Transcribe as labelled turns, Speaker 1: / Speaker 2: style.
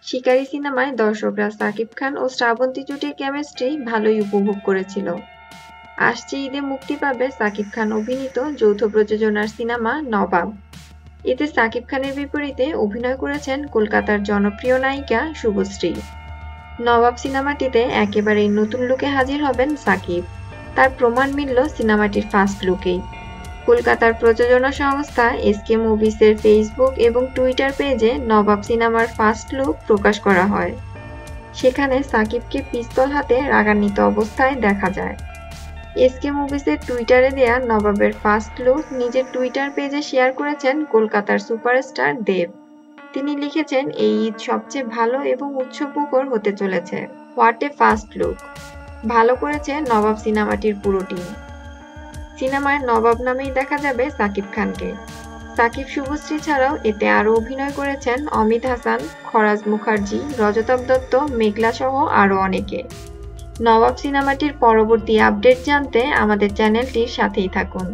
Speaker 1: শিকারী সিনেমায় দর্শকরা সাকিব খান ও শ্রাবন্তী জুটির কেমিস্ট্রি ভালোই উপভোগ করেছিল। আসছে ঈদে মুক্তি পাবে সাকিব খান অভিনীত যৌথ প্রযোজনার সিনেমা নবাব। এতে সাকিব খানের বিপরীতে অভিনয় করেছেন কলকাতার জনপ্রিয় নায়িকা শুভশ্রী। নবাব সিনেমাটিতে একেবারেই নতুন লুকে হাজির হবেন সাকিব। তার প্রমাণ মিলল সিনেমাটির ফার্স্ট লুকেই। কলকাতার প্রযোজনা সংস্থা এসকে মুভিজের ফেসবুক এবং টুইটার পেজে নবাব সিনেমার ফার্স্ট লুক প্রকাশ করা হয়। সেখানে সাকিবকে পিস্তল হাতে রাগান্বিত অবস্থায় দেখা যায়। এসকে মুভিজের টুইটারে দেয়া নবাবের ফার্স্ট লুক নিজের টুইটার পেজে শেয়ার করেছেন কলকাতার সুপারস্টার দেব। তিনি লিখেছেন, এই ঈদ সবচেয়ে ভালো এবং উৎসবমুখর হতে চলেছে। What a first look! ভালো করেছে নবাব সিনেমাটির পুরো টিম। সিনেমায় নবাব নামেই দেখা যাবে সাকিব খানকে। সাকিব শুভশ্রী ছাড়াও এতে আরও অভিনয় করেছেন অমিত হাসান, খরাজ মুখার্জি, রজতাভ দত্ত, মেঘলা সহ আরও অনেকে। নবাব সিনেমাটির পরবর্তী আপডেট জানতে আমাদের চ্যানেলটির সাথেই থাকুন।